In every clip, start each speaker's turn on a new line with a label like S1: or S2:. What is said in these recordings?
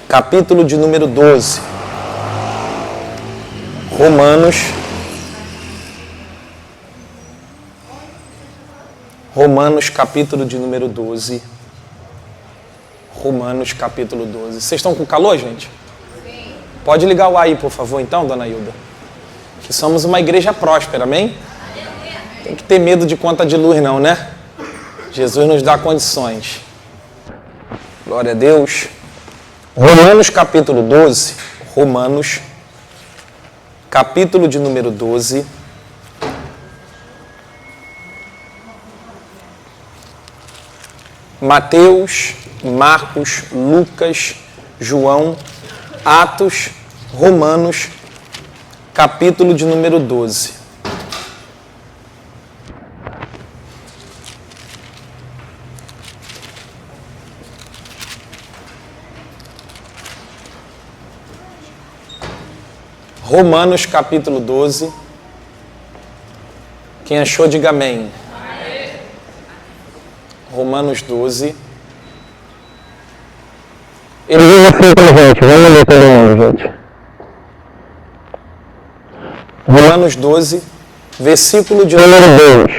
S1: capítulo de número 12. Romanos, capítulo de número 12. Romanos, capítulo 12. Vocês estão com calor, gente? Sim. Pode ligar o ar aí, por favor, então, dona Hilda. Que somos uma igreja próspera, amém? Tem que ter medo de conta de luz, não, né? Jesus nos dá condições. Glória a Deus. Romanos, capítulo 12. Romanos, capítulo de número 12. Mateus, Marcos, Lucas, João, Atos, Romanos, capítulo de número 12. Romanos, capítulo 12. Quem achou, diga amém. Romanos 12.
S2: Ele diz assim pra gente, vamos ler todo mundo, gente.
S1: Romanos 12, versículo de número 2.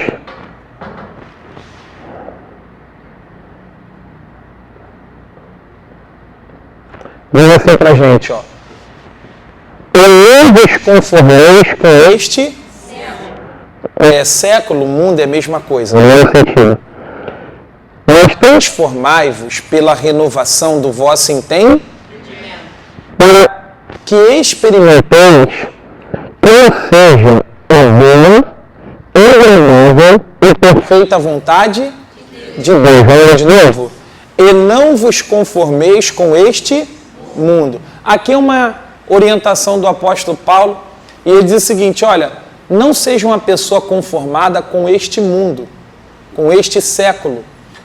S2: Diz assim pra gente, ó. E não vos conformeis com
S1: este século, o mundo é a mesma coisa.
S2: No mesmo sentido.
S1: Mas transformai-vos pela renovação do vosso entendimento,
S2: Para
S1: que experimenteis
S2: experimenteis qual seja a boa, agradável e
S1: perfeita vontade
S2: de Deus. Vamos
S1: de novo. E não vos conformeis com este mundo. Aqui é uma orientação do apóstolo Paulo, e ele diz o seguinte, olha, não seja uma pessoa conformada com este mundo, com este século.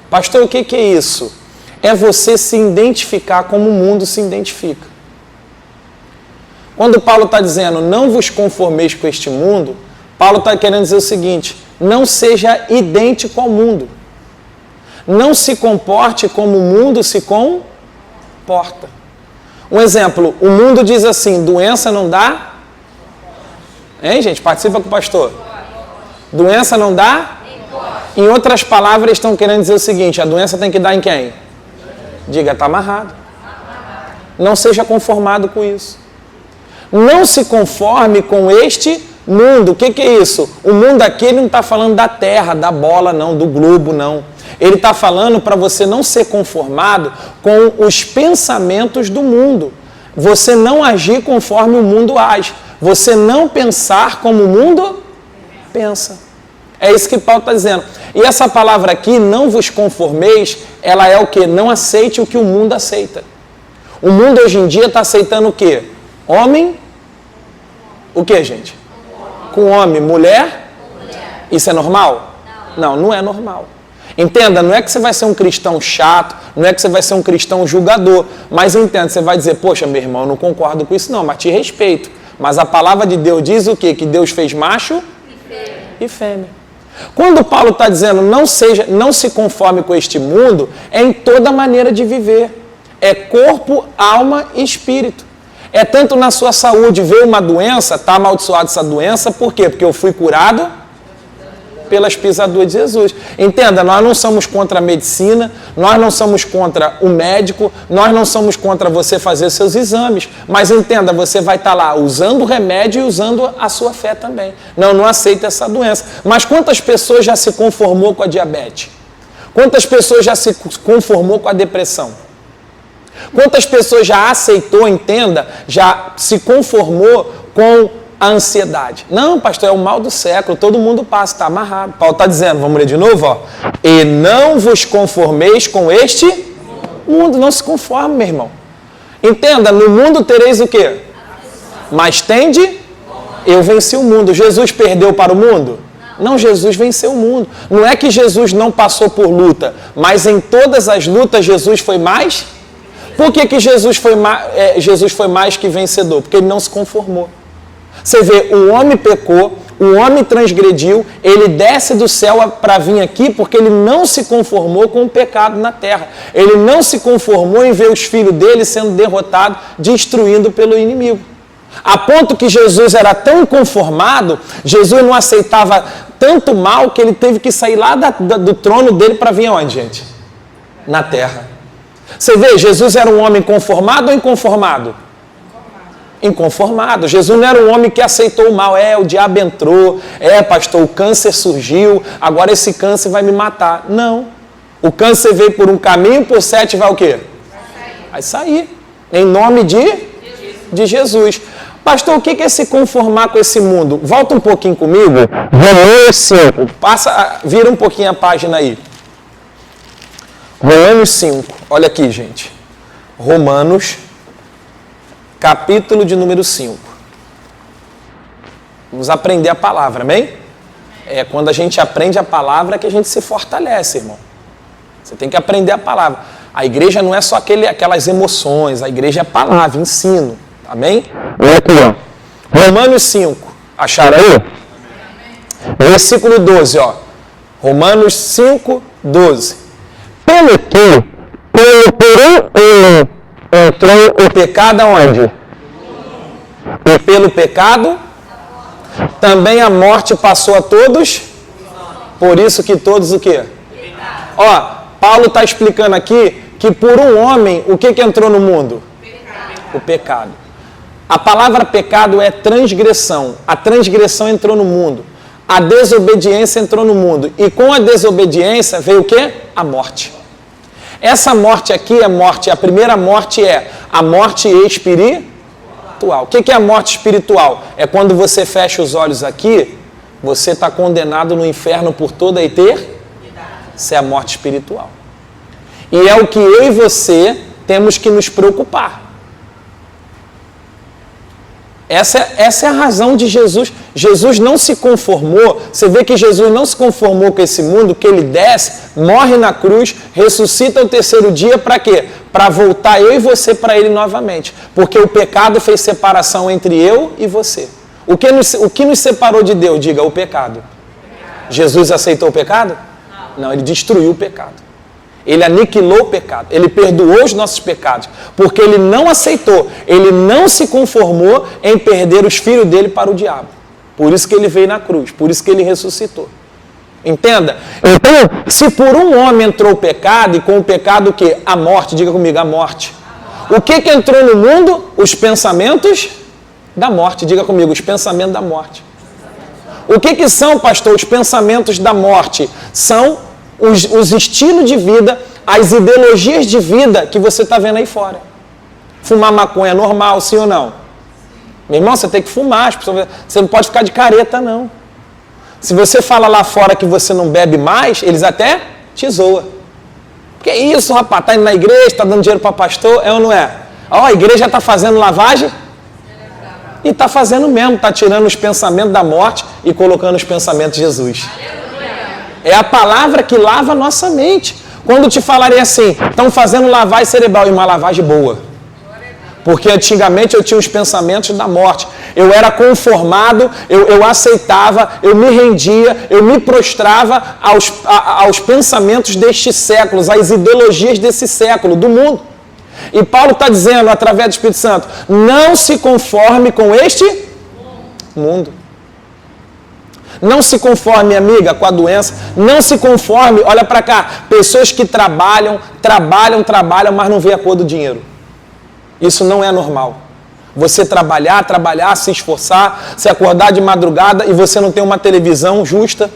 S1: Pastor, o que é isso? É você se identificar como o mundo se identifica. Quando Paulo está dizendo, não vos conformeis com este mundo, Paulo está querendo dizer o seguinte, não seja idêntico ao mundo. Não se comporte como o mundo se comporta. Um exemplo, o mundo diz assim, doença não dá? Hein, gente? Participa com o pastor. Doença não dá? Em outras palavras, estão querendo dizer o seguinte, a doença tem que dar em quem? Diga, está amarrado. Não seja conformado com isso. Não se conforme com este mundo. O que é isso? O mundo aqui ele não está falando da terra, da bola, não, do globo, não. Ele está falando para você não ser conformado com os pensamentos do mundo. Você não agir conforme o mundo age. Você não pensar como o mundo pensa. É isso que Paulo está dizendo. E essa palavra aqui, não vos conformeis, ela é o quê? Não aceite o que o mundo aceita. O mundo hoje em dia está aceitando o quê? Homem, o quê, gente? Com homem, mulher? Isso é normal? Não, não é normal. Entenda, não é que você vai ser um cristão chato, não é que você vai ser um cristão julgador, mas entenda, você vai dizer, poxa, meu irmão, eu não concordo com isso não, mas te respeito. Mas a palavra de Deus diz o quê? Que Deus fez macho e fêmea. Quando Paulo está dizendo não se conforme com este mundo, é em toda maneira de viver. É corpo, alma e espírito. É tanto na sua saúde, ver uma doença, está amaldiçoada essa doença, por quê? Porque eu fui curado pelas pisaduras de Jesus. Entenda, nós não somos contra a medicina, nós não somos contra o médico, nós não somos contra você fazer seus exames, mas entenda, você vai estar lá usando o remédio e usando a sua fé também. Não aceita essa doença. Mas quantas pessoas já se conformou com a diabetes? Quantas pessoas já se conformou com a depressão? Quantas pessoas já aceitou, entenda, já se conformou com a ansiedade? Não, pastor, é o mal do século, todo mundo passa, está amarrado. Paulo está dizendo, vamos ler de novo, ó. E não vos conformeis com este mundo. Não se conforme, meu irmão. Entenda, no mundo tereis o quê? Mas tende, eu venci o mundo. Jesus perdeu para o mundo? Não, Jesus venceu o mundo. Não é que Jesus não passou por luta, mas em todas as lutas Jesus foi mais. Por que Jesus foi mais que vencedor? Porque ele não se conformou. Você vê, o homem pecou, o homem transgrediu, ele desce do céu para vir aqui porque ele não se conformou com o pecado na terra. Ele não se conformou em ver os filhos dele sendo derrotados, destruindo pelo inimigo. A ponto que Jesus era tão inconformado, Jesus não aceitava tanto mal que ele teve que sair lá do trono dele para vir aonde, gente? Na terra. Você vê, Jesus era um homem conformado ou inconformado? Inconformado. Jesus não era um homem que aceitou o mal. O diabo entrou. Pastor, o câncer surgiu. Agora esse câncer vai me matar. Não. O câncer veio por um caminho, por 7 vai o quê? Vai sair. Em nome de Jesus. Pastor, o que é se conformar com esse mundo? Volta um pouquinho comigo. Romanos 5. Vira um pouquinho a página aí. Romanos 5. Olha aqui, gente. Romanos, capítulo de número 5. Vamos aprender a palavra, amém? Quando a gente aprende a palavra que a gente se fortalece, irmão. Você tem que aprender a palavra. A igreja não é só aquelas emoções, a igreja é palavra, ensino. Amém? Romanos 5. Acharam aí? Versículo 12, ó. Romanos 5, 12. Pelo que, por um entrou o pecado aonde? E pelo pecado, também a morte passou a todos. Por isso que todos o quê? Ó, Paulo está explicando aqui que por um homem, o que entrou no mundo? O pecado. A palavra pecado é transgressão. A transgressão entrou no mundo. A desobediência entrou no mundo. E com a desobediência veio o quê? A morte. Essa morte aqui é morte. A primeira morte é a morte espiritual. O que é a morte espiritual? É quando você fecha os olhos aqui, você está condenado no inferno por toda a eternidade. Isso é a morte espiritual. E é o que eu e você temos que nos preocupar. Essa é a razão de Jesus. Jesus não se conformou. Você vê que Jesus não se conformou com esse mundo, que ele desce, morre na cruz, ressuscita ao terceiro dia, para quê? Para voltar eu e você para ele novamente. Porque o pecado fez separação entre eu e você. O que nos separou de Deus? Diga, o pecado. Jesus aceitou o pecado? Não, ele destruiu o pecado. Ele aniquilou o pecado, ele perdoou os nossos pecados, porque ele não aceitou, ele não se conformou em perder os filhos dele para o diabo. Por isso que ele veio na cruz, por isso que ele ressuscitou. Entenda? Então, se por um homem entrou o pecado, e com o pecado o quê? A morte, diga comigo, a morte. O que entrou no mundo? Os pensamentos da morte, diga comigo, os pensamentos da morte. O que são, pastor, os pensamentos da morte? São os estilos de vida, as ideologias de vida que você está vendo aí fora. Fumar maconha é normal, sim ou não? Meu irmão, você tem que fumar, você não pode ficar de careta, não. Se você fala lá fora que você não bebe mais, eles até te zoam. Que isso, rapaz, está indo na igreja, está dando dinheiro para pastor, é ou não é? Ó, a igreja está fazendo lavagem? E está fazendo mesmo, está tirando os pensamentos da morte e colocando os pensamentos de Jesus. É a palavra que lava a nossa mente. Quando te falarem assim, estão fazendo lavagem cerebral, e uma lavagem boa. Porque antigamente eu tinha os pensamentos da morte. Eu era conformado, eu aceitava, eu me rendia, eu me prostrava aos pensamentos destes séculos, às ideologias desse século, do mundo. E Paulo está dizendo, através do Espírito Santo, não se conforme com este mundo. Não se conforme, amiga, com a doença. Não se conforme, olha para cá, pessoas que trabalham, mas não vê a cor do dinheiro. Isso não é normal. Você trabalhar, se esforçar, se acordar de madrugada e você não tem uma televisão justa,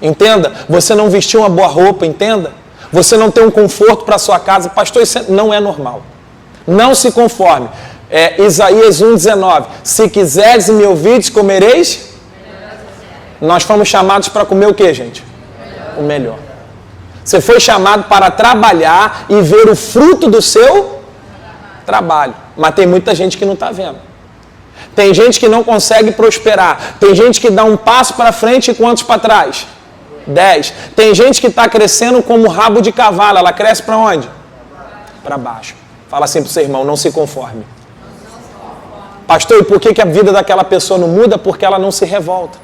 S1: entenda? Você não vestir uma boa roupa, entenda? Você não tem um conforto para a sua casa. Pastor, isso não é normal. Não se conforme. Isaías 1,19. Se quiseres e me ouvides, comereis... Nós fomos chamados para comer o que, gente? O melhor. Você foi chamado para trabalhar e ver o fruto do seu trabalho. Mas tem muita gente que não está vendo. Tem gente que não consegue prosperar. Tem gente que dá um passo para frente e quantos para trás? 10. Tem gente que está crescendo como rabo de cavalo. Ela cresce para onde? Para baixo. Fala assim para o seu irmão, não se conforme. Pastor, e por que a vida daquela pessoa não muda? Porque ela não se revolta.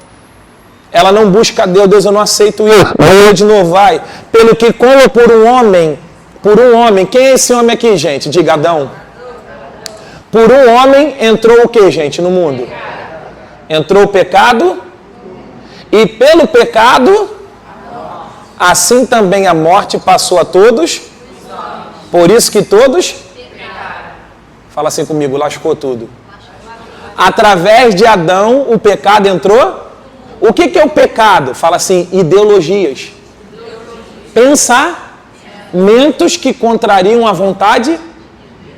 S1: Ela não busca Deus, eu não aceito isso. Aí de novo, vai. Pelo que como por um homem, quem é esse homem aqui, gente? Diga, Adão. Por um homem entrou o que, gente, no mundo? Entrou o pecado, e pelo pecado, assim também a morte passou a todos, por isso que todos, fala assim comigo, lascou tudo. Através de Adão, o pecado entrou. O que é o pecado? Fala assim, ideologias. Pensamentos que contrariam a vontade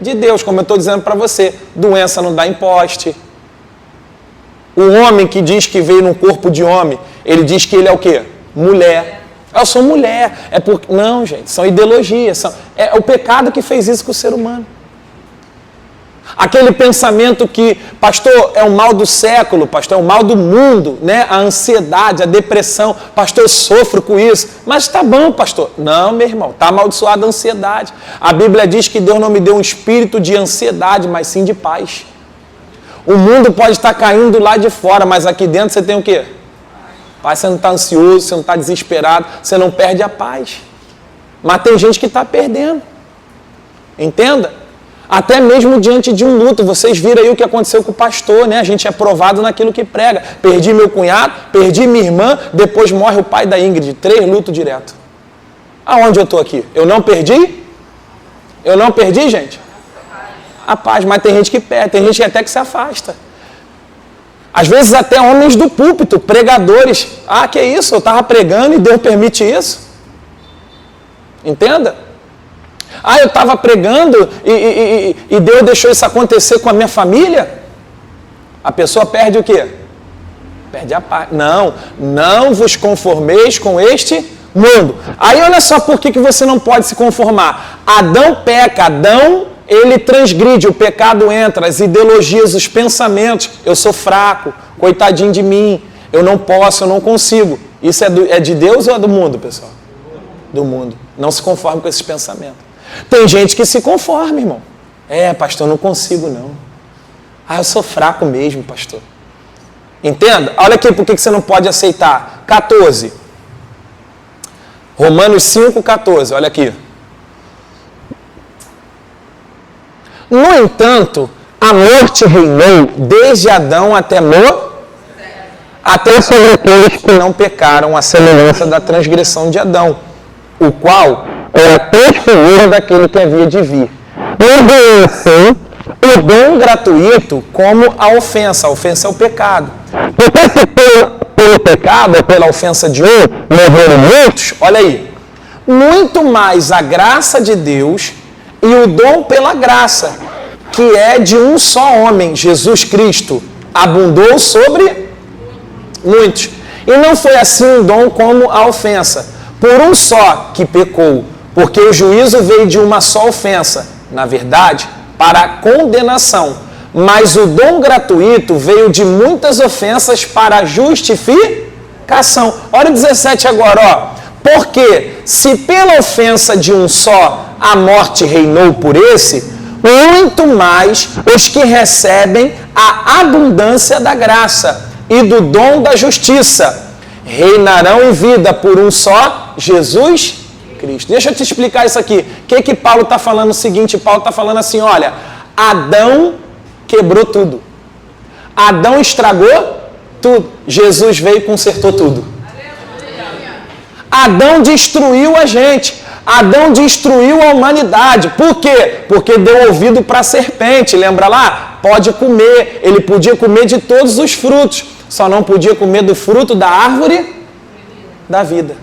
S1: de Deus, como eu estou dizendo para você. Doença não dá em poste. O homem que diz que veio num corpo de homem, ele diz que ele é o quê? Mulher. Eu sou mulher. É porque... Não, gente, são ideologias. É o pecado que fez isso com o ser humano. Aquele pensamento que, pastor, é o mal do século, pastor, é o mal do mundo, né? A ansiedade, a depressão, pastor, eu sofro com isso. Mas tá bom, pastor. Não, meu irmão, tá amaldiçoada a ansiedade. A Bíblia diz que Deus não me deu um espírito de ansiedade, mas sim de paz. O mundo pode estar caindo lá de fora, mas aqui dentro você tem o quê? Paz, você não está ansioso, você não está desesperado, você não perde a paz. Mas tem gente que está perdendo. Entenda? Até mesmo diante de um luto. Vocês viram aí o que aconteceu com o pastor, né? A gente é provado naquilo que prega. Perdi meu cunhado, perdi minha irmã, depois morre o pai da Ingrid. 3 lutos direto. Aonde eu estou aqui? Eu não perdi? Eu não perdi, gente? A paz, mas tem gente que perde, tem gente até que se afasta. Às vezes até homens do púlpito, pregadores. Ah, que isso? Eu estava pregando e Deus permite isso? Entenda? Ah, eu estava pregando e Deus deixou isso acontecer com a minha família? A pessoa perde o quê? Perde a paz. Não vos conformeis com este mundo. Aí olha só por que você não pode se conformar. Adão peca, ele transgride, o pecado entra, as ideologias, os pensamentos. Eu sou fraco, coitadinho de mim, eu não posso, eu não consigo. Isso é de Deus ou é do mundo, pessoal? Do mundo. Não se conforme com esses pensamentos. Tem gente que se conforma, irmão. Pastor, eu não consigo não. Eu sou fraco mesmo, pastor. Entenda? Olha aqui por que você não pode aceitar. 14. Romanos 5,14. Olha aqui. No entanto, a morte reinou desde Adão até sobre aqueles que não pecaram, a semelhança da transgressão de Adão, o qual era a testemunha daquele que havia de vir. Não veio assim o dom gratuito como a ofensa. A ofensa é o pecado. Porque se pelo pecado, ou pela ofensa de um, morreram muitos, olha aí, muito mais a graça de Deus e o dom pela graça, que é de um só homem, Jesus Cristo, abundou sobre muitos. E não foi assim um dom como a ofensa, por um só que pecou, porque o juízo veio de uma só ofensa, na verdade, para a condenação. Mas o dom gratuito veio de muitas ofensas para a justificação. Olha o 17 agora, ó. Porque se pela ofensa de um só a morte reinou por esse, muito mais os que recebem a abundância da graça e do dom da justiça reinarão em vida por um só, Jesus Cristo. Deixa eu te explicar isso aqui. O que Paulo está falando? O seguinte, Paulo está falando assim, olha, Adão quebrou tudo. Adão estragou tudo. Jesus veio e consertou tudo. Adão destruiu a gente. Adão destruiu a humanidade. Por quê? Porque deu ouvido para a serpente. Lembra lá? Pode comer. Ele podia comer de todos os frutos. Só não podia comer do fruto da árvore da vida.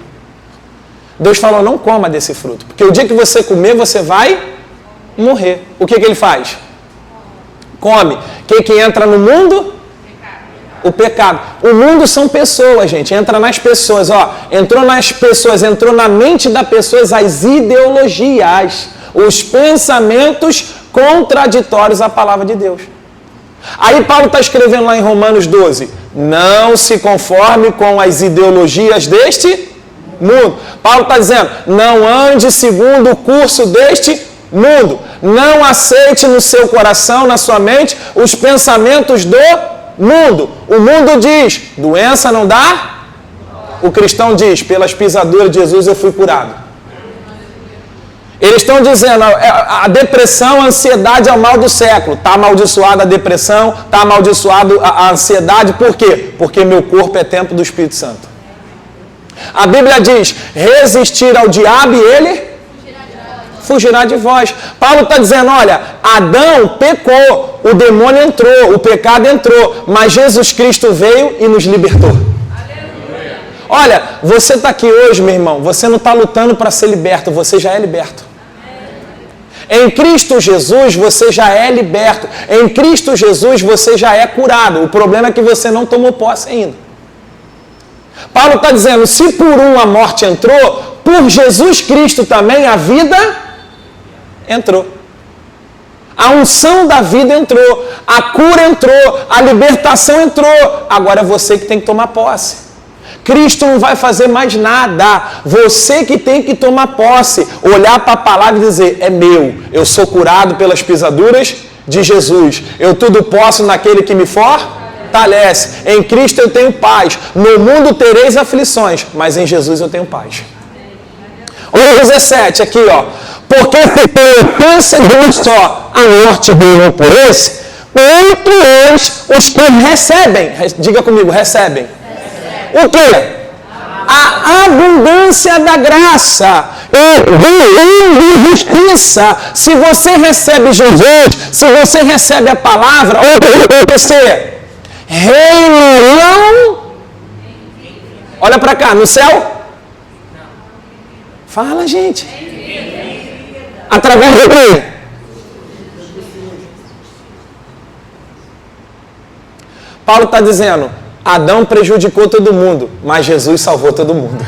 S1: Deus falou, não coma desse fruto. Porque o dia que você comer, você vai morrer. O que ele faz? Come. O que entra no mundo? O pecado. O mundo são pessoas, gente. Entra nas pessoas, ó. Entrou nas pessoas, entrou na mente das pessoas as ideologias, os pensamentos contraditórios à palavra de Deus. Aí Paulo está escrevendo lá em Romanos 12, não se conforme com as ideologias deste mundo. Paulo está dizendo, não ande segundo o curso deste mundo. Não aceite no seu coração, na sua mente, os pensamentos do mundo. O mundo diz, doença não dá. O cristão diz, pelas pisaduras de Jesus eu fui curado. Eles estão dizendo, a depressão, a ansiedade é o mal do século. Está amaldiçoada a depressão, está amaldiçoada a ansiedade. Por quê? Porque meu corpo é templo do Espírito Santo. A Bíblia diz, resistir ao diabo e ele fugirá de vós. Paulo está dizendo, olha, Adão pecou, o demônio entrou, o pecado entrou, mas Jesus Cristo veio e nos libertou. Olha, você está aqui hoje, meu irmão, você não está lutando para ser liberto, você já é liberto. Em Cristo Jesus você já é liberto. Em Cristo Jesus você já é curado. O problema é que você não tomou posse ainda. Paulo está dizendo, se por um a morte entrou, por Jesus Cristo também a vida entrou. A unção da vida entrou, a cura entrou, a libertação entrou. Agora é você que tem que tomar posse. Cristo não vai fazer mais nada. Você que tem que tomar posse, olhar para a palavra e dizer, é meu, eu sou curado pelas pisaduras de Jesus. Eu tudo posso naquele que me fortalece. Em Cristo eu tenho paz. No mundo tereis aflições, mas em Jesus eu tenho paz. Olha o 17 aqui, ó. Porque se pela ofensa de um só a morte veio por esse, muito mais os que recebem. Diga comigo, recebem. O quê? A abundância da graça e justiça. Se você recebe Jesus, se você recebe a palavra, o que vai acontecer? Reinarão. Olha para cá, no céu? Fala, gente. Através de quem? Paulo está dizendo, Adão prejudicou todo mundo, mas Jesus salvou todo mundo.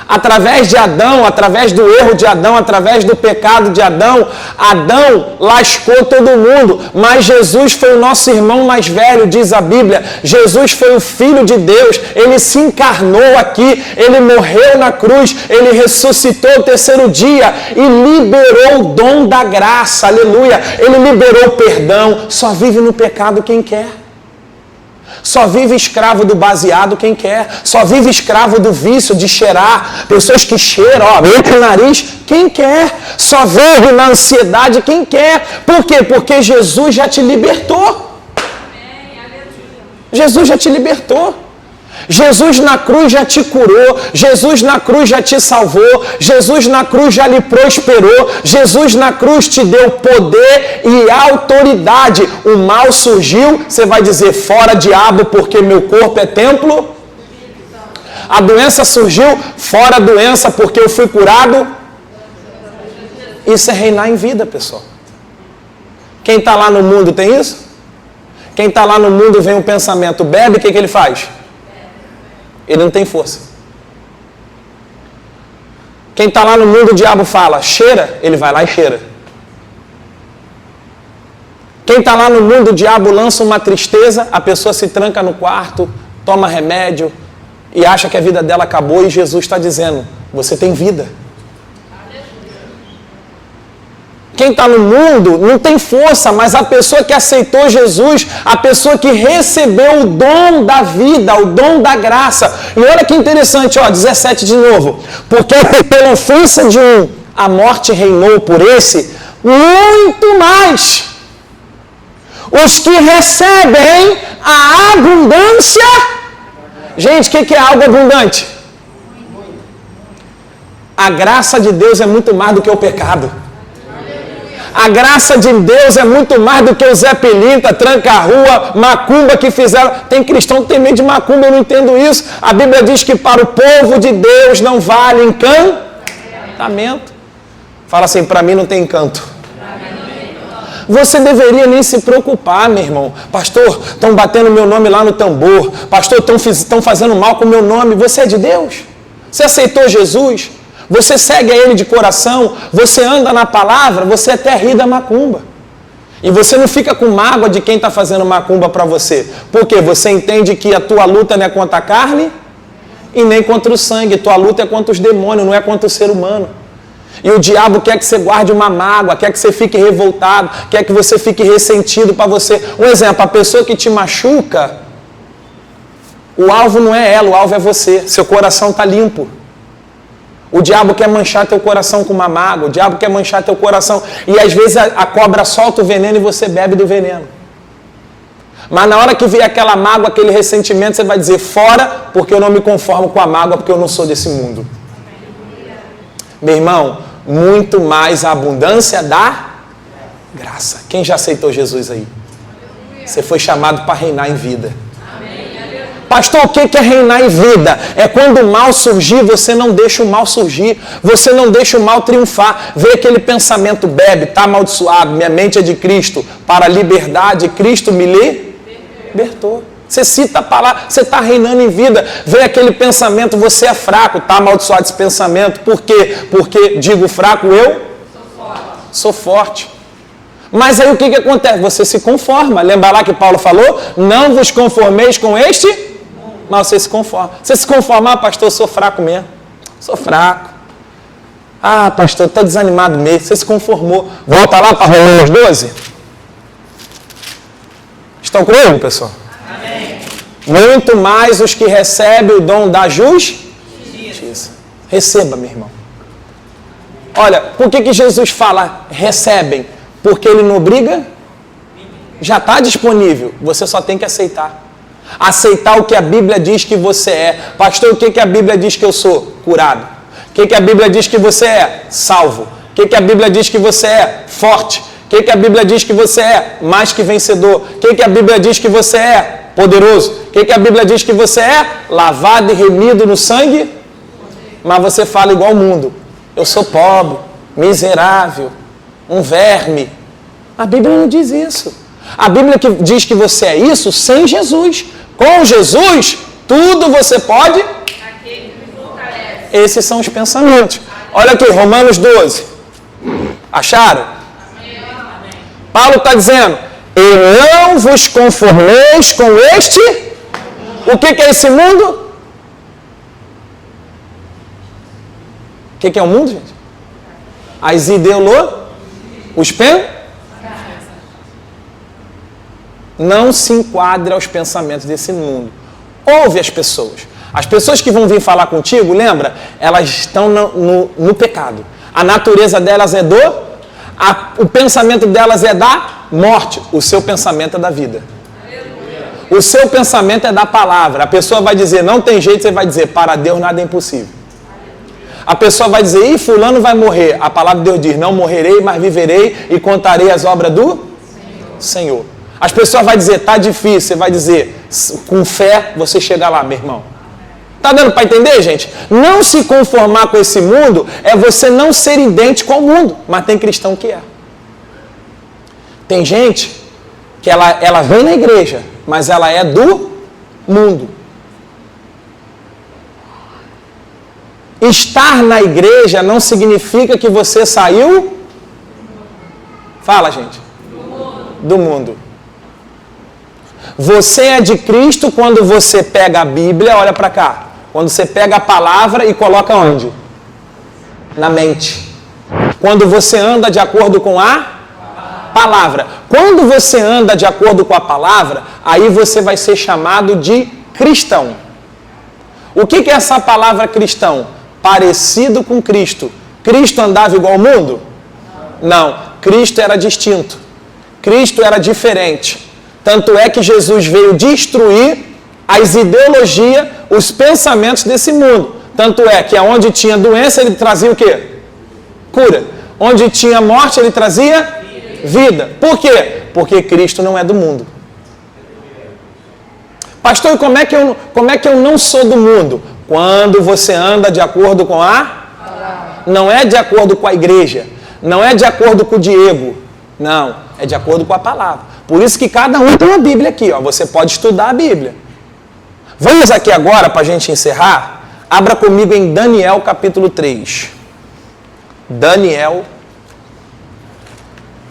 S1: Através de Adão, através do erro de Adão, através do pecado de Adão, Adão lascou todo mundo, mas Jesus foi o nosso irmão mais velho, diz a Bíblia. Jesus foi o Filho de Deus, ele se encarnou aqui, ele morreu na cruz, ele ressuscitou o terceiro dia e liberou o dom da graça, aleluia. Ele liberou o perdão, só vive no pecado quem quer. Só vive escravo do baseado quem quer. Só vive escravo do vício de cheirar. Pessoas que cheiram, ó, entra o nariz, quem quer. Só vive na ansiedade quem quer. Por quê? Porque Jesus já te libertou. Jesus já te libertou. Jesus na cruz já te curou, Jesus na cruz já te salvou, Jesus na cruz já lhe prosperou, Jesus na cruz te deu poder e autoridade. O mal surgiu, você vai dizer, fora diabo, porque meu corpo é templo. A doença surgiu, fora doença, porque eu fui curado. Isso é reinar em vida, pessoal. Quem está lá no mundo tem isso? Quem está lá no mundo vem um pensamento, bebe, o que ele faz? Ele não tem força. Quem está lá no mundo, o diabo fala, cheira, ele vai lá e cheira. Quem está lá no mundo, o diabo lança uma tristeza, a pessoa se tranca no quarto, toma remédio e acha que a vida dela acabou e Jesus está dizendo, você tem vida. Quem está no mundo não tem força, mas a pessoa que aceitou Jesus, a pessoa que recebeu o dom da vida, o dom da graça. E olha que interessante, ó, 17 de novo. Porque pela ofensa de um, a morte reinou por esse, muito mais. Os que recebem a abundância. Gente, o que é algo abundante? A graça de Deus é muito mais do que o pecado. A graça de Deus é muito mais do que o Zé Pilinta, tranca-rua, macumba que fizeram. Tem cristão que tem medo de macumba, eu não entendo isso. A Bíblia diz que para o povo de Deus não vale encantamento. Fala assim, para mim não tem encanto. Você deveria nem se preocupar, meu irmão. Pastor, estão batendo meu nome lá no tambor. Pastor, estão fazendo mal com o meu nome. Você é de Deus? Você aceitou Jesus? Você segue a Ele de coração, você anda na palavra, você até ri da macumba. E você não fica com mágoa de quem está fazendo macumba para você. Porque você entende que a tua luta não é contra a carne e nem contra o sangue. Tua luta é contra os demônios, não é contra o ser humano. E o diabo quer que você guarde uma mágoa, quer que você fique revoltado, quer que você fique ressentido para você. Um exemplo, a pessoa que te machuca, o alvo não é ela, o alvo é você. Seu coração está limpo. O diabo quer manchar teu coração com uma mágoa, o diabo quer manchar teu coração. E às vezes a cobra solta o veneno e você bebe do veneno. Mas na hora que vier aquela mágoa, aquele ressentimento, você vai dizer, fora, porque eu não me conformo com a mágoa, porque eu não sou desse mundo. Meu irmão, muito mais a abundância da graça. Quem já aceitou Jesus aí? Você foi chamado para reinar em vida. Pastor, o que é reinar em vida? É quando o mal surgir, você não deixa o mal surgir. Você não deixa o mal triunfar. Vê aquele pensamento, bebe, está amaldiçoado, minha mente é de Cristo. Para a liberdade, Cristo me libertou. Você cita a palavra, você está reinando em vida. Vê aquele pensamento, você é fraco, está amaldiçoado esse pensamento. Por quê? Porque, digo fraco, eu sou forte. Mas aí o que acontece? Você se conforma. Lembra lá que Paulo falou? Não vos conformeis com este... Mas você se conforma. Você se conformar, pastor, eu sou fraco mesmo. Sou fraco. Ah, pastor, está desanimado mesmo. Você se conformou. Volta lá para Romanos 12. Estão comigo, pessoal? Amém. Muito mais os que recebem o dom da justiça. Receba, meu irmão. Olha, por que Jesus fala recebem? Porque ele não obriga? Já está disponível. Você só tem que aceitar. Aceitar o que a Bíblia diz que você é. Pastor, o que a Bíblia diz que eu sou? Curado. O que a Bíblia diz que você é? Salvo. O que a Bíblia diz que você é? Forte. O que a Bíblia diz que você é? Mais que vencedor. O que a Bíblia diz que você é? Poderoso. O que a Bíblia diz que você é? Lavado e remido no sangue. Mas você fala igual o mundo. Eu sou pobre, miserável, um verme. A Bíblia não diz isso. A Bíblia que diz que você é isso sem Jesus. Com Jesus, tudo você pode. Esses são os pensamentos. Olha aqui, Romanos 12. Acharam? Paulo está dizendo, e não vos conformeis com este... O que é esse mundo? O que é o mundo, gente? As ideologias, os pensamentos. Não se enquadre aos pensamentos desse mundo. Ouve as pessoas. As pessoas que vão vir falar contigo, lembra? Elas estão no pecado. A natureza delas é o pensamento delas é da morte. O seu pensamento é da vida. O seu pensamento é da palavra. A pessoa vai dizer, não tem jeito, você vai dizer, para Deus nada é impossível. A pessoa vai dizer, fulano vai morrer. A palavra de Deus diz, não morrerei, mas viverei e contarei as obras do Senhor. As pessoas vão dizer, tá difícil, você vai dizer, com fé você chega lá, meu irmão. Tá dando para entender, gente? Não se conformar com esse mundo é você não ser idêntico ao mundo, mas tem cristão que é. Tem gente que ela vem na igreja, mas ela é do mundo. Estar na igreja não significa que você saiu... Fala, gente. Do mundo. Você é de Cristo quando você pega a Bíblia, olha para cá. Quando você pega a palavra e coloca onde? Na mente. Quando você anda de acordo com a palavra. Quando você anda de acordo com a palavra, aí você vai ser chamado de cristão. O que é essa palavra cristão? Parecido com Cristo. Cristo andava igual ao mundo? Não. Cristo era distinto. Cristo era diferente. Tanto é que Jesus veio destruir as ideologias, os pensamentos desse mundo. Tanto é que onde tinha doença, ele trazia o quê? Cura. Onde tinha morte, ele trazia vida. Por quê? Porque Cristo não é do mundo. Pastor, como é que eu não sou do mundo? Quando você anda de acordo com não é de acordo com a igreja. Não é de acordo com o Diego. Não, é de acordo com a palavra. Por isso que cada um tem uma Bíblia aqui, ó. Você pode estudar a Bíblia. Vamos aqui agora, para a gente encerrar. Abra comigo em Daniel capítulo 3. Daniel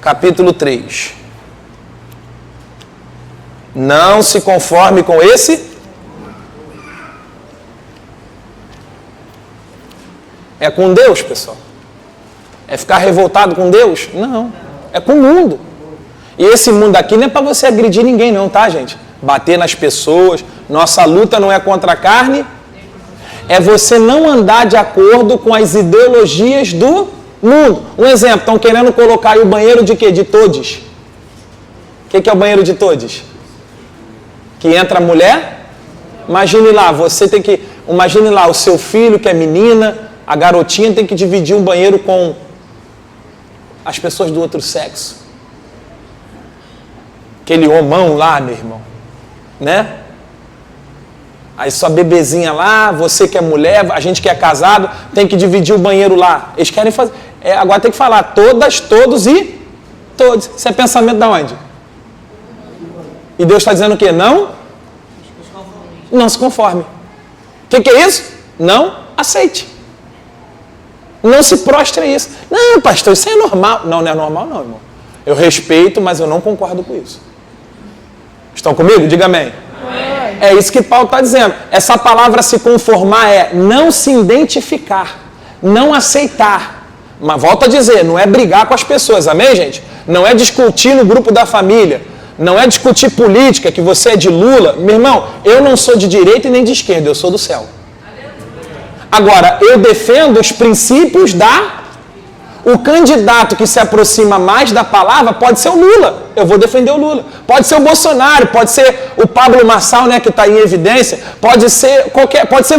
S1: capítulo 3. Não se conforme com esse. É com Deus, pessoal. É ficar revoltado com Deus? Não. É com o mundo. E esse mundo aqui não é para você agredir ninguém não, tá, gente? Bater nas pessoas. Nossa luta não é contra a carne. É você não andar de acordo com as ideologias do mundo. Um exemplo, estão querendo colocar aí o banheiro de quê? De todes. O que é o banheiro de todes? Que entra a mulher? Imagine lá, imagine lá o seu filho que é menina, a garotinha tem que dividir um banheiro com as pessoas do outro sexo. Aquele homão lá, meu irmão, né? Aí sua bebezinha lá, você que é mulher, a gente que é casado, tem que dividir o banheiro lá. Eles querem fazer. Agora tem que falar todas, todos e todos. Isso é pensamento de onde? E Deus está dizendo o quê? Não se conforme. O que é isso? Não aceite. Não se prostre a isso. Não, pastor, isso é normal. Não é normal não, irmão. Eu respeito, mas eu não concordo com isso. Estão comigo? Diga amém. É isso que Paulo está dizendo. Essa palavra se conformar é não se identificar, não aceitar. Mas volto a dizer, não é brigar com as pessoas, amém, gente? Não é discutir no grupo da família, não é discutir política, que você é de Lula. Meu irmão, eu não sou de direita e nem de esquerda, eu sou do céu. Agora, eu defendo os princípios O candidato que se aproxima mais da palavra pode ser o Lula. Eu vou defender o Lula. Pode ser o Bolsonaro, pode ser o Pablo Marçal, né, que está em evidência. Pode ser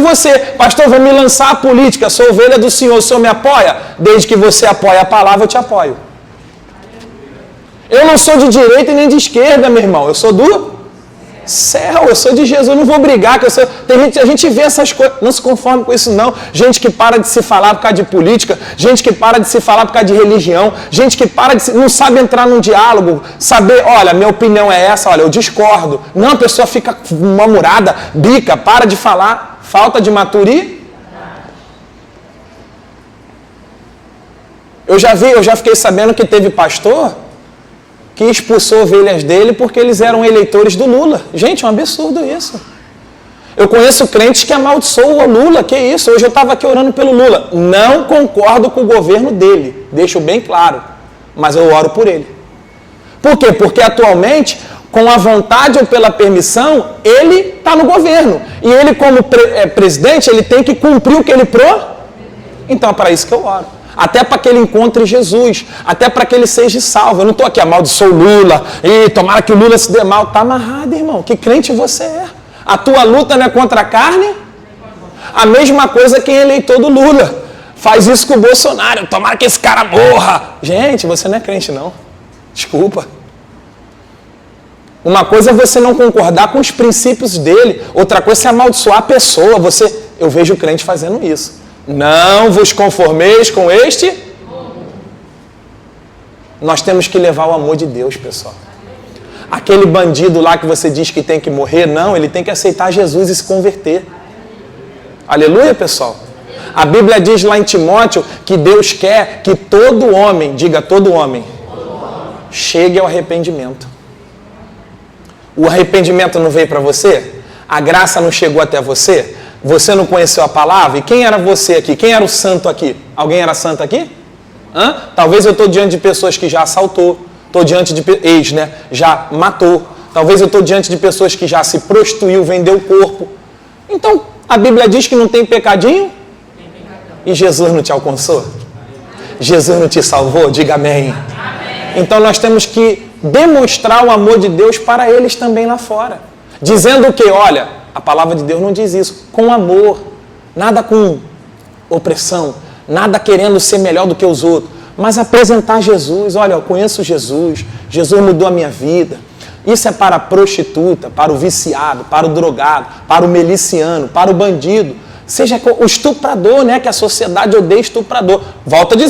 S1: você. Pastor, vou me lançar à política, sou ovelha do Senhor, o Senhor me apoia? Desde que você apoie a palavra, eu te apoio. Eu não sou de direita e nem de esquerda, meu irmão. Eu sou do céu, eu sou de Jesus, eu não vou brigar. A gente vê essas coisas, não se conforme com isso não. Gente que para de se falar por causa de política, gente que para de se falar por causa de religião, gente que não sabe entrar num diálogo, saber, olha, minha opinião é essa, olha, eu discordo. Não, a pessoa fica mal-humorada, bica, para de falar, falta de maturidade. Eu já fiquei sabendo que teve pastor que expulsou ovelhas dele porque eles eram eleitores do Lula. Gente, é um absurdo isso. Eu conheço crentes que amaldiçoam o Lula, que isso? Hoje eu estava aqui orando pelo Lula. Não concordo com o governo dele, deixo bem claro, mas eu oro por ele. Por quê? Porque atualmente, com a vontade ou pela permissão, ele está no governo. E ele, como presidente, ele tem que cumprir o que ele Então é para isso que eu oro. Até para que ele encontre Jesus, até para que ele seja salvo. Eu não estou aqui, amaldiçoo o Lula, e tomara que o Lula se dê mal. Está amarrado, irmão. Que crente você é? A tua luta não é contra a carne? A mesma coisa quem é eleitor do Lula. Faz isso com o Bolsonaro, tomara que esse cara morra. Gente, você não é crente não. Desculpa. Uma coisa é você não concordar com os princípios dele, outra coisa é amaldiçoar a pessoa. Eu vejo o crente fazendo isso. Não vos conformeis com este. Nós temos que levar o amor de Deus, pessoal. Aquele bandido lá que você diz que tem que morrer, não, ele tem que aceitar Jesus e se converter. Aleluia, pessoal. A Bíblia diz lá em Timóteo que Deus quer que todo homem, diga todo homem, chegue ao arrependimento. O arrependimento não veio para você? A graça não chegou até você? Você não conheceu a palavra? E quem era você aqui? Quem era o santo aqui? Alguém era santo aqui? Talvez eu estou diante de pessoas que já assaltou. Estou diante de já matou. Talvez eu estou diante de pessoas que já se prostituiu, vendeu o corpo. Então, a Bíblia diz que não tem pecadinho? E Jesus não te alcançou? Jesus não te salvou? Diga amém. Então nós temos que demonstrar o amor de Deus para eles também lá fora. Dizendo que, olha, a palavra de Deus não diz isso. Com amor, nada com opressão, nada querendo ser melhor do que os outros, mas apresentar Jesus. Olha, eu conheço Jesus, Jesus mudou a minha vida. Isso é para a prostituta, para o viciado, para o drogado, para o miliciano, para o bandido, seja o estuprador, né? Que a sociedade odeia estuprador. Volto a dizer.